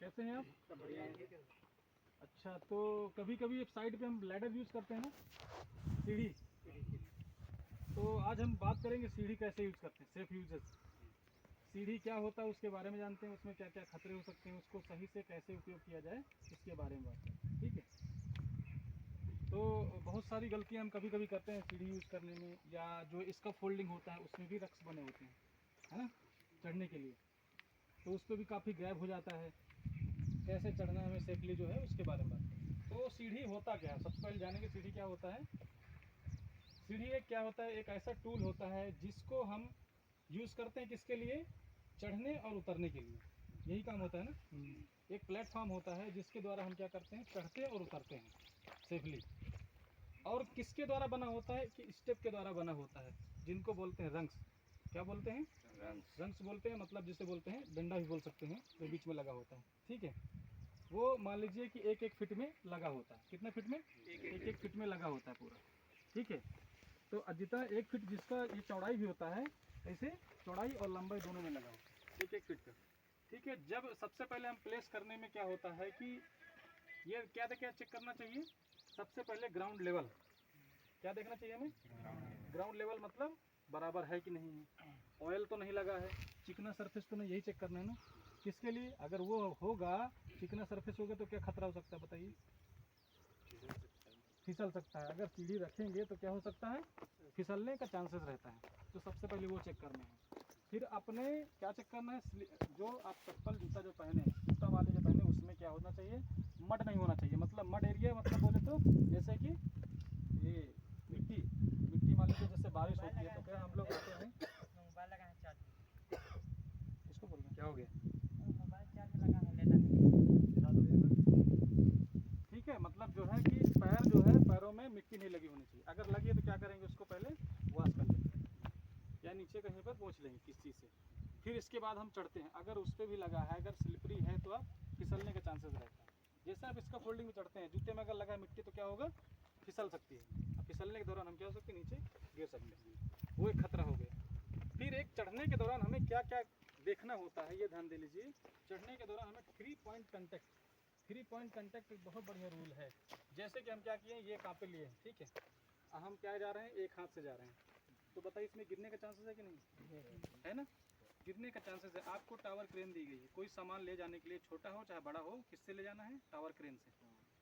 कैसे हैं आप? सब बढ़िया है। अच्छा, तो कभी कभी साइड पे हम लैडर यूज़ करते हैं ना, सीढ़ी। तो आज हम बात करेंगे सीढ़ी कैसे यूज़ करते हैं, सेफ यूजेस। सीढ़ी क्या होता है उसके बारे में जानते हैं, उसमें क्या क्या खतरे हो सकते हैं, उसको सही से कैसे उपयोग किया जाए इसके बारे में बात करते हैं। ठीक है। तो बहुत सारी गलतियां हम कभी कभी करते हैं सीढ़ी यूज़ करने में, या जो इसका फोल्डिंग होता है उसमें भी रक्स बने होते हैं, है ना, चढ़ने के लिए। तो उस पर भी काफ़ी गैप हो जाता है। कैसे चढ़ना है हमें सेफली जो है उसके बारे में बात करें। तो सीढ़ी होता क्या है, सबसे पहले जानेंगे सीढ़ी क्या होता है। सीढ़ी एक क्या होता है, एक ऐसा टूल होता है जिसको हम यूज़ करते हैं किसके लिए, चढ़ने और उतरने के लिए। यही काम होता है ना। एक प्लेटफॉर्म होता है जिसके द्वारा हम क्या करते हैं, चढ़ते और उतरते हैं सेफली। और किसके द्वारा बना होता है कि स्टेप के द्वारा बना होता है, जिनको बोलते हैं रंग्स। क्या बोलते हैं? रंग्स बोलते हैं, मतलब जिसे बोलते हैं डंडा भी बोल सकते हैं, जो बीच में लगा होता है। ठीक है। वो मान लीजिए कि एक एक फिट में लगा होता है। कितने फिट में? एक एक फिट में लगा होता है पूरा। ठीक है। तो जितना एक फिट जिसका ये चौड़ाई भी होता है, ऐसे चौड़ाई और लंबाई दोनों में लगा होता है एक एक फिट का। ठीक है। जब सबसे पहले हम प्लेस करने में क्या होता है कि ये क्या चेक करना चाहिए, सबसे पहले ग्राउंड लेवल। क्या देखना चाहिए हमें? ग्राउंड लेवल मतलब बराबर है कि नहीं है, ऑयल तो नहीं लगा है, चिकना सरफेस तो नहीं, यही चेक करना है ना। किसके लिए? अगर वो होगा, चिकना सरफेस होगा तो क्या खतरा हो सकता है बताइए? फिसल सकता है। अगर सीढ़ी रखेंगे तो क्या हो सकता है, फिसलने का चांसेस रहता है। तो सबसे पहले वो चेक करना है। फिर अपने क्या चेक करना है, जो आप चप्पल जूता जो पहने हैं, जूता वाले जो पहने, उसमें क्या होना चाहिए, मड नहीं होना चाहिए। मतलब मड एरिया मतलब बोले तो जैसे कि ये मिट्टी मिट्टी मान लीजिए, जैसे बारिश होती है तो क्या हम लोग आते हैं। मोबाइल लगा है चार्ज में। किसको बोल रहे हैं? क्या हो गया? मोबाइल चार्ज में लगा है, लेना है। ठीक है। मतलब जो है कि पैर जो है, पैरों में मिट्टी नहीं लगी होनी चाहिए। अगर लगी है तो क्या करेंगे, उसको पहले वॉश कर लेंगे या नीचे कहीं पर पोंछ लेंगे किस चीज़ से। फिर इसके बाद हम चढ़ते हैं। अगर उस पर भी लगा है, अगर स्लिपरी है तो आप फिसलने के चांसेस रहता है। जैसे आप इसका फोल्डिंग में चढ़ते हैं, जूते में अगर लगा है मिट्टी तो क्या होगा, फिसल सकती है। अब फिसलने के दौरान हम क्या हो सकते हैं, नीचे गिर सकते हैं। वो एक खतरा हो गया। फिर एक चढ़ने के दौरान हमें क्या क्या देखना होता है, ये ध्यान दे लीजिए। चढ़ने के दौरान हमें 3 पॉइंट कंटेक्ट, 3 पॉइंट कंटेक्ट एक बहुत बढ़िया रूल है। जैसे कि हम क्या किए, ये कांपे लिए हैं, ठीक है, हम क्या जा रहे हैं, एक हाथ से जा रहे हैं। तो बताइए इसमें गिरने का चांसेस है कि नहीं है ना? गिरने का चांसेस है। आपको टावर क्रेन दी गई है, कोई सामान ले जाने के लिए, छोटा हो चाहे बड़ा हो, किससे ले जाना है, टावर क्रेन से,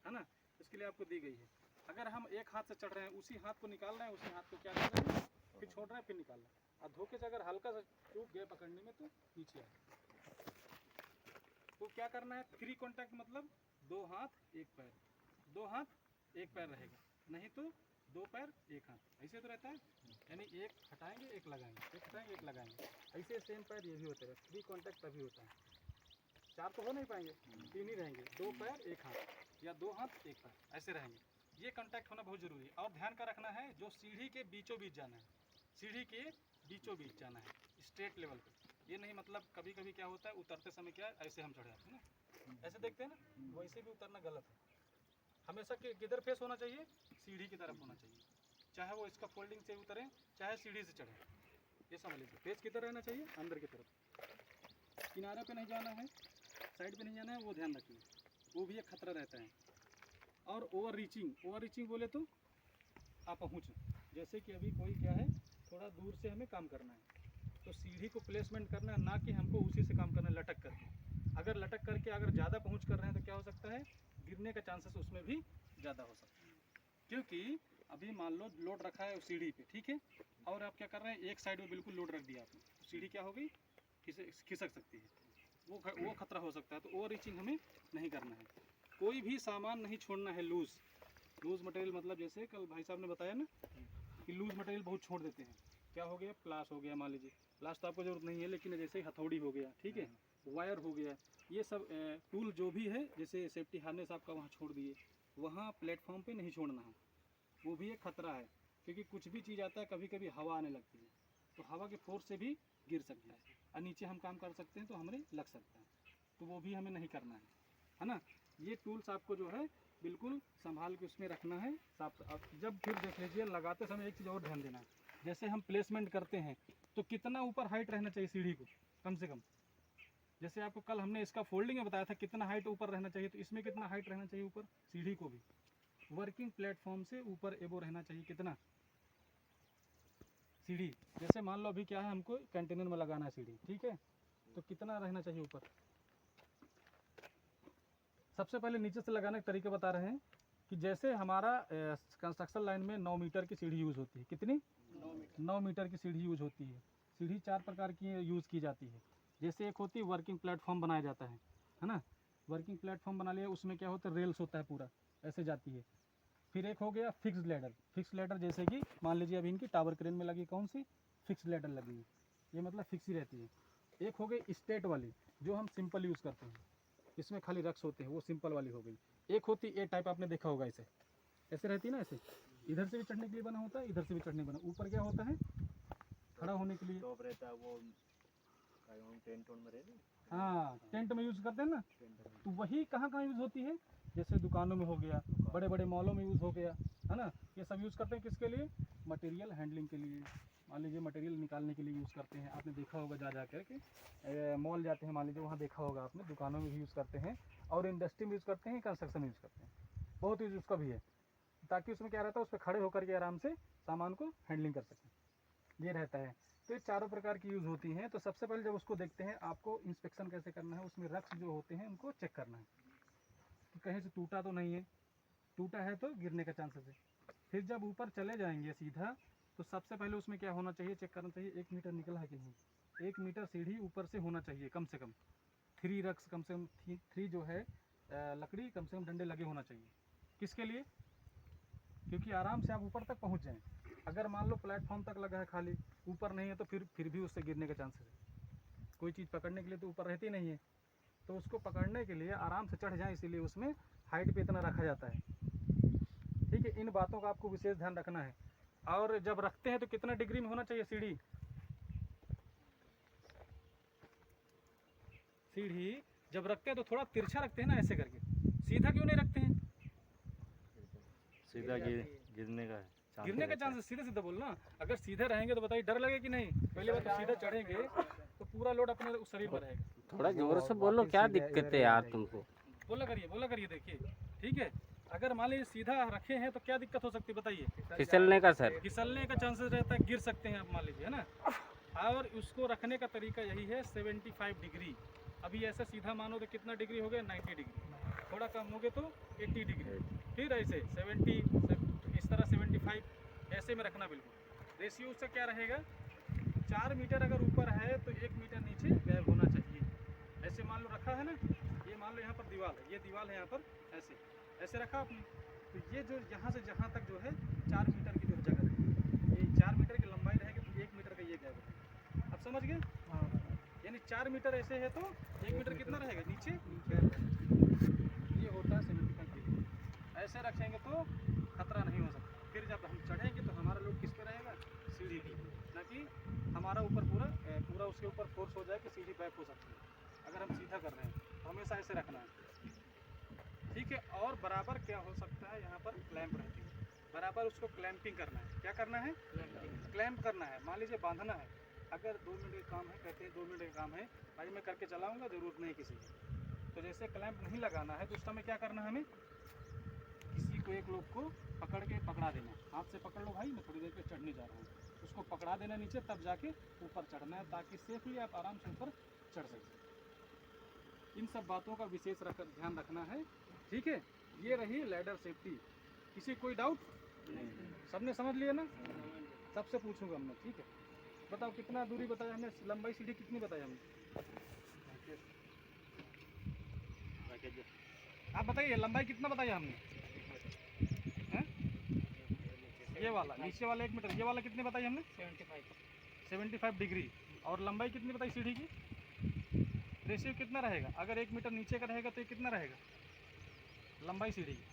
है ना। इसके लिए आपको दी गई है। अगर हम एक हाथ से चढ़ रहे हैं, उसी हाथ को निकाल रहे हैं, उसी हाथ को क्या कर रहे हैं, फिर छोड़ रहे हैं, फिर निकाल रहे हैं, और धोखे से अगर हल्का सा चूक गए पकड़ने में तो नीचे आए। तो क्या करना है, 3 कॉन्टैक्ट मतलब 2 हाथ 1 पैर, 2 हाथ 1 पैर रहेगा, नहीं तो 2 पैर 1 हाथ, ऐसे तो रहता है। यानी एक हटाएंगे एक लगाएंगे, एक हटाएंगे एक लगाएंगे, ऐसे सेम पैर ये भी होता है। 3 कॉन्टैक्ट तभी होता है। 4 तो हो नहीं पाएंगे, 3 ही रहेंगे, 2 पैर 1 हाथ या 2 हाथ 1 पैर, ऐसे रहेंगे। ये कॉन्टैक्ट होना बहुत ज़रूरी है। और ध्यान का रखना है, जो सीढ़ी के बीचों बीच जाना है, सीढ़ी के बीचों बीच जाना है, स्ट्रेट लेवल पे। ये नहीं मतलब कभी कभी क्या होता है, उतरते समय क्या ऐसे हम चढ़ जाते हैं ना, ऐसे देखते हैं ना, वैसे भी उतरना गलत है। हमेशा किधर फेस होना चाहिए, सीढ़ी की तरफ होना चाहिए। चाहे वो इसका फोल्डिंग से उतरें, चाहे सीढ़ी से चढ़ें, ये समझ लीजिए। फेस किधर रहना चाहिए, अंदर की तरफ। किनारे पे नहीं जाना है, साइड पे नहीं जाना है, वो ध्यान रखिए, वो भी एक खतरा रहता है। और ओवर रीचिंग बोले तो अपहुँच। जैसे कि अभी कोई क्या है, थोड़ा दूर से हमें काम करना है, तो सीढ़ी को प्लेसमेंट करना है, ना कि हमको उसी से काम करना है लटक करके। अगर लटक करके अगर ज़्यादा पहुँच कर रहे हैं तो क्या हो सकता है, गिरने का चांसेस उसमें भी ज़्यादा हो सकता है। क्योंकि अभी मान लो लोड रखा है सीढ़ी पे, ठीक है, और आप क्या कर रहे हैं, एक साइड में बिल्कुल लोड रख दिया आपने, तो सीढ़ी क्या हो गई, खिसक सकती है। वो खतरा हो सकता है। तो ओवर रीचिंग हमें नहीं करना है। कोई भी सामान नहीं छोड़ना है लूज़ मटेरियल। मतलब जैसे कल भाई साहब ने बताया ना कि लूज़ मटेरियल बहुत छोड़ देते हैं। क्या हो गया, प्लास हो गया, मान लीजिए प्लास तो आपको ज़रूरत नहीं है, लेकिन जैसे ही हथौड़ी हो गया, ठीक है, वायर हो गया, ये सब टूल जो भी है, जैसे सेफ्टी हार्नेस आपका वहाँ छोड़ दिए, वहाँ प्लेटफॉर्म पे नहीं छोड़ना है। वो भी एक खतरा है, क्योंकि कुछ भी चीज़ आता है, कभी कभी हवा आने लगती है, तो हवा के फोर्स से भी गिर सकता है, और नीचे हम काम कर सकते हैं तो हमें लग सकता है। तो वो भी हमें नहीं करना है ना। ये टूल्स आपको जो है बिल्कुल संभाल के उसमें रखना है साफ। अब जब फिर देख लीजिए, लगाते समय एक चीज़ और ध्यान देना है, जैसे हम प्लेसमेंट करते हैं तो कितना ऊपर हाइट रहना चाहिए सीढ़ी को, कम से कम जैसे आपको कल हमने इसका फोल्डिंग में बताया था कितना हाइट ऊपर रहना चाहिए, तो इसमें कितना हाइट रहना चाहिए ऊपर, सीढ़ी को भी वर्किंग प्लेटफॉर्म से ऊपर एबो रहना चाहिए कितना, सीढ़ी। जैसे मान लो अभी क्या है, हमको कंटेनर में लगाना है सीढ़ी, ठीक है, तो कितना रहना चाहिए ऊपर। सबसे पहले नीचे से लगाने का तरीका बता रहे हैं कि जैसे हमारा कंस्ट्रक्शन लाइन में 9 मीटर की सीढ़ी यूज़ होती है, कितनी 9 मीटर की सीढ़ी यूज़ होती है। सीढ़ी 4 प्रकार की यूज़ की जाती है। जैसे एक होती है वर्किंग प्लेटफॉर्म बनाया जाता है ना, वर्किंग प्लेटफॉर्म बना लिया, उसमें क्या होता है, रेल्स होता है पूरा ऐसे जाती है। फिर एक हो गया फिक्स्ड लैडर। फिक्स्ड लैडर जैसे कि मान लीजिए अभी इनकी टावर क्रेन में लगी कौन सी, फिक्स्ड लैडर लगी है, ये मतलब फिक्स ही रहती है। एक हो गई स्टेट वाली जो हम सिंपल यूज़ करते हैं, इसमें खाली रक्स होते हैं, वो सिंपल वाली हो गई। एक होती ए टाइप, आपने देखा होगा ऐसे ऐसे रहती है ना, ऐसे इधर से भी चढ़ने के लिए बना होता है, इधर से भी चढ़ने बना। ऊपर क्या होता है, खड़ा होने के लिए टॉप रहता है वो टेंट में रहती, हाँ टेंट में यूज़ करते हैं ना। तो वही कहाँ कहाँ यूज़ होती है, जैसे दुकानों में हो गया, बड़े बड़े मॉलों में यूज़ हो गया, है ना। ये सब यूज़ करते हैं किसके लिए, मटेरियल हैंडलिंग के लिए। मान लीजिए मटेरियल निकालने के लिए यूज़ करते हैं, आपने देखा होगा जा कर के मॉल जाते हैं, मान लीजिए वहाँ देखा होगा आपने, दुकानों में भी यूज़ करते हैं और इंडस्ट्री में यूज़ करते हैं, कंस्ट्रक्शन में यूज़ करते हैं, बहुत यूज़ उसका भी है, ताकि उसमें क्या रहता है, उस पर खड़े होकर के आराम से सामान को हैंडलिंग कर सकें, ये रहता है। तो ये चारों प्रकार की यूज़ होती हैं। तो सबसे पहले जब उसको देखते हैं, आपको इंस्पेक्शन कैसे करना है, उसमें रक्स जो होते हैं उनको चेक करना है कि कहीं से टूटा तो नहीं है, टूटा है तो गिरने का चांसेस है। फिर जब ऊपर चले जाएंगे सीधा, तो सबसे पहले उसमें क्या होना चाहिए, चेक करना चाहिए 1 मीटर निकला है कि नहीं। 1 मीटर सीढ़ी ऊपर से होना चाहिए कम से कम, 3 रक्स कम से कम, 3 जो है लकड़ी कम से कम डंडे लगे होना चाहिए। किसके लिए, क्योंकि आराम से आप ऊपर तक पहुंच जाएं। अगर मान लो प्लेटफॉर्म तक लगा है खाली, ऊपर नहीं है, तो फिर भी उससे गिरने के चांसेस है। कोई चीज़ पकड़ने के लिए तो ऊपर रहती नहीं है, तो उसको पकड़ने के लिए आराम से चढ़ जाए, इसीलिए उसमें हाइट पे इतना रखा जाता है। ठीक है, इन बातों का आपको विशेष ध्यान रखना है। और जब रखते हैं तो कितना डिग्री में होना चाहिए सीढ़ी, सीढ़ी जब रखते हैं तो थोड़ा तिरछा रखते हैं ना, ऐसे करके। सीधा क्यों नहीं रखते हैं, सीधा गिरने का चांस गिरने का चांस, सीधे सीधे बोलना। अगर सीधे रहेंगे तो बताइए डर लगे कि नहीं, पहले बात तो सीधे चढ़ेंगे तो पूरा लोड अपने शरीर पर रहेगा। थोड़ा जोर से बोलो, क्या दिक्कत है यार तुमको। बोला करिए, देखिए ठीक है। अगर मान लीजिए सीधा रखे हैं तो क्या दिक्कत हो सकती है बताइए, फिसलने का सर, फिसलने का चांसेस रहता है, गिर सकते हैं आप मान लीजिए, है ना। और उसको रखने का तरीका यही है 75 डिग्री। अभी ऐसे सीधा मानो तो कितना डिग्री हो गया, 90 डिग्री, थोड़ा कम हो गया तो 80 डिग्री, फिर ऐसे 70, इस तरह 75 ऐसे में रखना। बिल्कुल रेशियो उसका क्या रहेगा, 4 मीटर अगर ऊपर है तो 1 मीटर नीचे गैप होना चाहिए। ऐसे मान लो रखा है ना, ये मान लो यहाँ पर दीवार है, ये दीवार है यहाँ पर, ऐसे रखा आपने, तो ये जो यहाँ से जहाँ तक जो है 4 मीटर की जो जगह रहेगी, ये 4 मीटर की लंबाई रहेगी, तो 1 मीटर का ये गैप है। आप समझ गए, यानी 4 मीटर ऐसे है तो 1 मीटर कितना रहेगा नीचे, ये होता है 75 डिग्री। ऐसे रखेंगे तो खतरा नहीं हो सकता। फिर जब हम चढ़ेंगे तो हमारा लोड किस पे रहेगा, सीढ़ी पे, ना कि हमारा ऊपर पूरा उसके ऊपर फोर्स हो जाए कि सीढ़ी बैक हो सकती है। अगर हम सीधा कर रहे हैं तो हमेशा ऐसे रखना है, ठीक है। और बराबर क्या हो सकता है, यहाँ पर क्लैंप रहती है, बराबर उसको क्लैंपिंग करना है। क्या करना है, क्लैंप करना है। मान लीजिए बांधना है, अगर 2 मिनट का काम है, कहते हैं 2 मिनट का काम है भाई, मैं करके चलाऊँगा, ज़रूरत नहीं किसी की, तो जैसे क्लैंप नहीं लगाना है तो उस समय क्या करना है, हमें किसी को एक लोग को पकड़ के पकड़ा देना, हाथ से पकड़ लो भाई, मैं थोड़ी देर पे चढ़ने जा रहा हूँ, उसको पकड़ा देना नीचे, तब जाके ऊपर चढ़ना है, ताकि सेफली आप आराम से ऊपर चढ़ सकें। इन सब बातों का विशेष ध्यान रखना है, ठीक है। ये रही लैडर सेफ्टी। किसी कोई डाउट, सबने समझ लिया ना, सबसे पूछूंगा मैं, ठीक है। बताओ कितना दूरी बताया हमने, लंबाई सीढ़ी कितनी बताई हमने, आप बताइए लंबाई कितना बताया हमने, हैं? ये वाला नीचे वाला 1 मीटर, ये वाला कितनी बताई हमने, 75 डिग्री। और लंबाई कितनी बताई सीढ़ी की, रेशियो कितना रहेगा, अगर 1 मीटर नीचे का रहेगा तो ये कितना रहेगा लंबाई सीढ़ी की,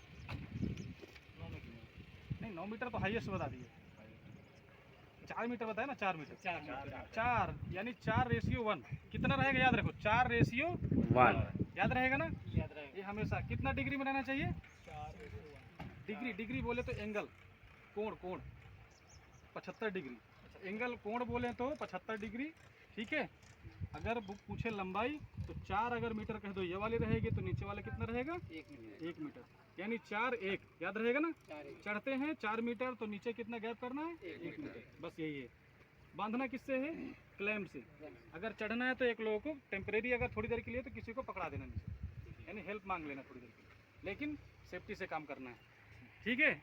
9 मीटर नहीं, 9 मीटर तो हाईएस्ट बता दिए, 4 मीटर बताया ना, 4 मीटर, 4 यानी 4:1 कितना रहेगा, याद रखो 4:1 याद रहेगा ना, ये हमेशा कितना डिग्री में रहना चाहिए, डिग्री बोले तो एंगल, कोण 75 डिग्री, एंगल कोण बोले तो 75 डिग्री, ठीक है। अगर बुक पूछे लंबाई तो 4 अगर मीटर कह दो ये वाली रहेगी तो नीचे वाला कितना रहेगा 1 मीटर, यानी 4 1 याद रहेगा ना। चढ़ते हैं 4 मीटर तो नीचे कितना गैप करना है 1 मीटर, बस यही है। बांधना किससे है, क्लैम्प से। अगर चढ़ना है तो एक लोगों को टेम्परेरी अगर थोड़ी देर के लिए तो किसी को पकड़ा देना नीचे, यानी हेल्प मांग लेना थोड़ी देर के लिए, लेकिन सेफ्टी से काम करना है। ठीक है,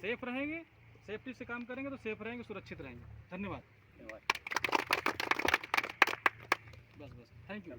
सेफ रहेंगे, सेफ्टी से काम करेंगे तो सेफ रहेंगे, सुरक्षित रहेंगे। धन्यवाद। बस थैंक यू।